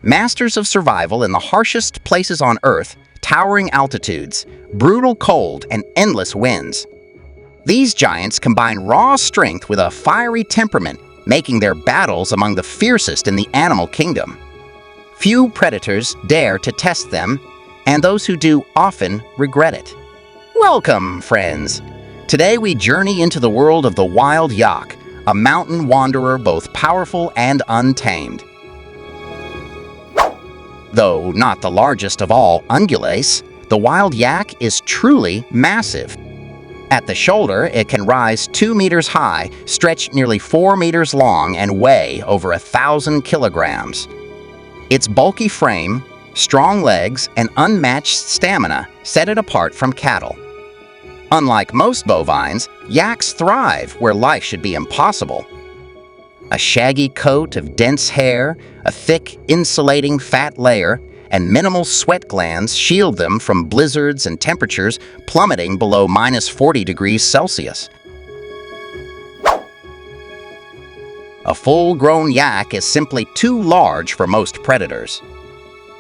Masters of survival in the harshest places on Earth, towering altitudes, brutal cold, and endless winds. These giants combine raw strength with a fiery temperament, making their battles among the fiercest in the animal kingdom. Few predators dare to test them, and those who do often regret it. Welcome, friends! Today we journey into the world of the wild yak, a mountain wanderer both powerful and untamed. Though not the largest of all ungulates, the wild yak is truly massive. At the shoulder, it can rise 2 meters high, stretch nearly 4 meters long, and weigh over 1,000 kilograms. Its bulky frame, strong legs, and unmatched stamina set it apart from cattle. Unlike most bovines, yaks thrive where life should be impossible. A shaggy coat of dense hair, a thick, insulating fat layer, and minimal sweat glands shield them from blizzards and temperatures plummeting below -40 degrees Celsius. A full-grown yak is simply too large for most predators.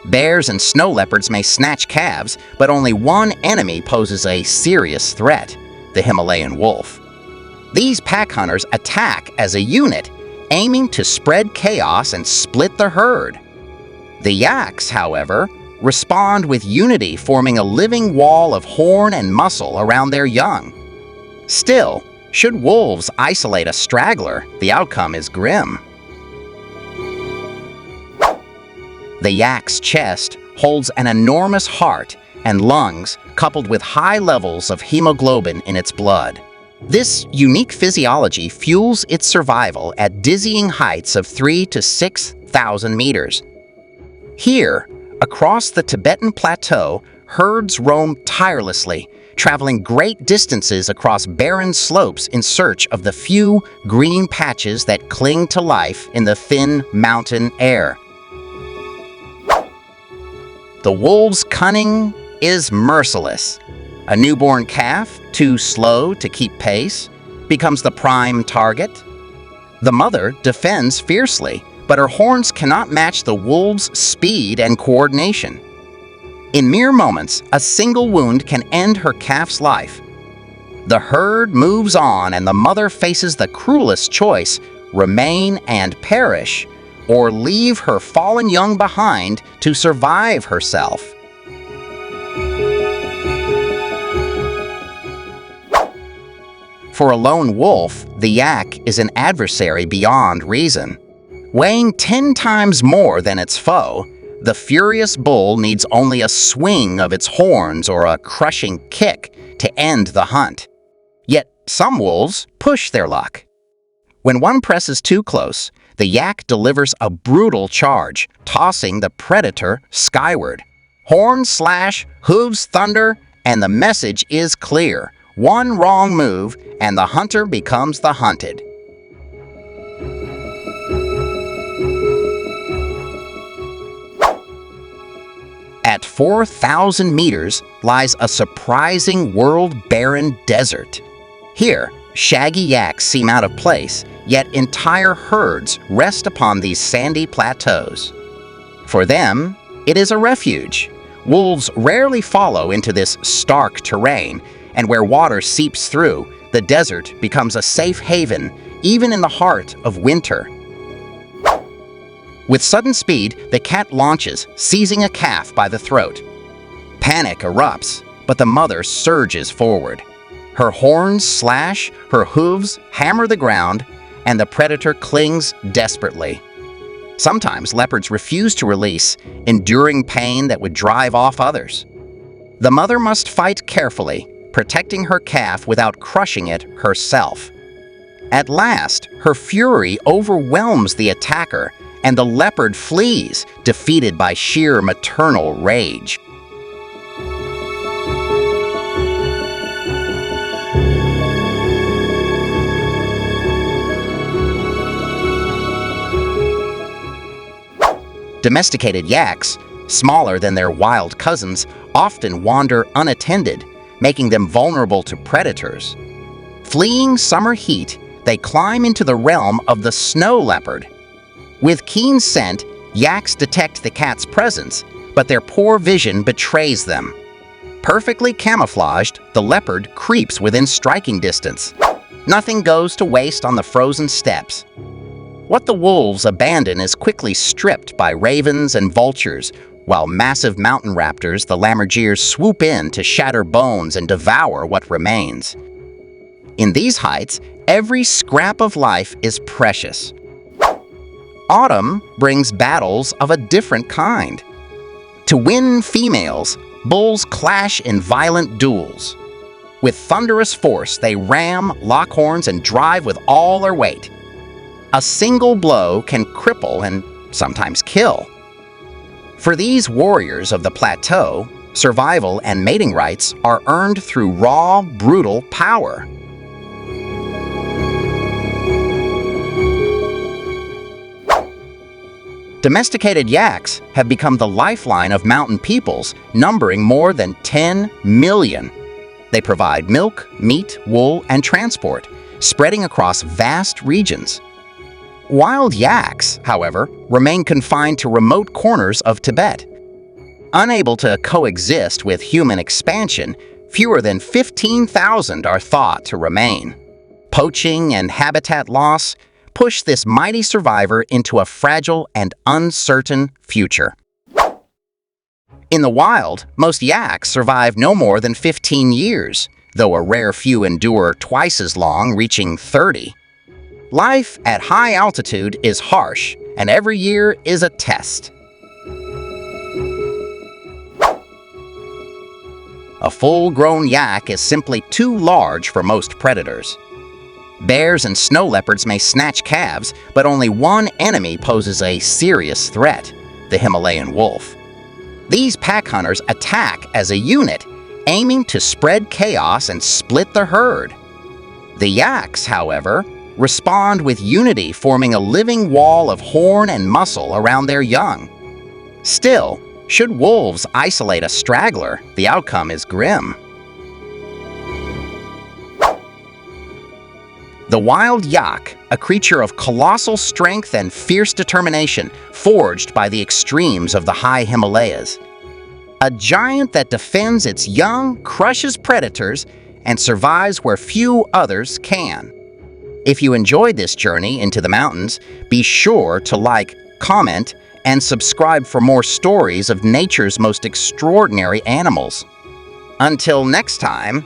Bears and snow leopards may snatch calves, but only one enemy poses a serious threat: the Himalayan wolf. These pack hunters attack as a unit, aiming to spread chaos and split the herd. The yaks, however, respond with unity, forming a living wall of horn and muscle around their young. Still, should wolves isolate a straggler, the outcome is grim. The yak's chest holds an enormous heart and lungs coupled with high levels of hemoglobin in its blood. This unique physiology fuels its survival at dizzying heights of 3,000 to 6,000 meters. Here, across the Tibetan Plateau, herds roam tirelessly, traveling great distances across barren slopes in search of the few green patches that cling to life in the thin mountain air. The wolf's cunning is merciless. A newborn calf, too slow to keep pace, becomes the prime target. The mother defends fiercely, but her horns cannot match the wolf's speed and coordination. In mere moments, a single wound can end her calf's life. The herd moves on, and the mother faces the cruelest choice: remain and perish, or leave her fallen young behind to survive herself. For a lone wolf, the yak is an adversary beyond reason. Weighing 10 times more than its foe, the furious bull needs only a swing of its horns or a crushing kick to end the hunt. Yet some wolves push their luck. When one presses too close, the yak delivers a brutal charge, tossing the predator skyward. Horns slash, hooves thunder, and the message is clear: one wrong move, and the hunter becomes the hunted. At 4,000 meters lies a surprising world-barren desert. Here, shaggy yaks seem out of place, yet entire herds rest upon these sandy plateaus. For them, it is a refuge. Wolves rarely follow into this stark terrain, and where water seeps through, the desert becomes a safe haven, even in the heart of winter. With sudden speed, the cat launches, seizing a calf by the throat. Panic erupts, but the mother surges forward. Her horns slash, her hooves hammer the ground, and the predator clings desperately. Sometimes leopards refuse to release, enduring pain that would drive off others. The mother must fight carefully, protecting her calf without crushing it herself. At last, her fury overwhelms the attacker, and the leopard flees, defeated by sheer maternal rage. Domesticated yaks, smaller than their wild cousins, often wander unattended, making them vulnerable to predators. Fleeing summer heat, they climb into the realm of the snow leopard. With keen scent Yaks detect the cat's presence, but their poor vision betrays them. Perfectly camouflaged, the leopard creeps within striking distance. Nothing goes to waste on the frozen steppes. What the wolves abandon is quickly stripped by ravens and vultures, while massive mountain raptors, the lammergeiers, swoop in to shatter bones and devour what remains. In these heights, every scrap of life is precious. Autumn brings battles of a different kind. To win females, bulls clash in violent duels. With thunderous force, they ram, lock horns, and drive with all their weight. A single blow can cripple and sometimes kill. For these warriors of the plateau, survival and mating rights are earned through raw, brutal power. Domesticated yaks have become the lifeline of mountain peoples, numbering more than 10 million. They provide milk, meat, wool, and transport, spreading across vast regions. Wild yaks, however, remain confined to remote corners of Tibet. Unable to coexist with human expansion, fewer than 15,000 are thought to remain. Poaching and habitat loss push this mighty survivor into a fragile and uncertain future. In the wild, most yaks survive no more than 15 years, though a rare few endure twice as long, reaching 30. Life at high altitude is harsh, and every year is a test. A full-grown yak is simply too large for most predators. Bears and snow leopards may snatch calves, but only one enemy poses a serious threat: the Himalayan wolf. These pack hunters attack as a unit, aiming to spread chaos and split the herd. The yaks, however, respond with unity, forming a living wall of horn and muscle around their young. Still, should wolves isolate a straggler, the outcome is grim. The wild yak, a creature of colossal strength and fierce determination, forged by the extremes of the high Himalayas. A giant that defends its young, crushes predators, and survives where few others can. If you enjoyed this journey into the mountains, be sure to like, comment, and subscribe for more stories of nature's most extraordinary animals. Until next time,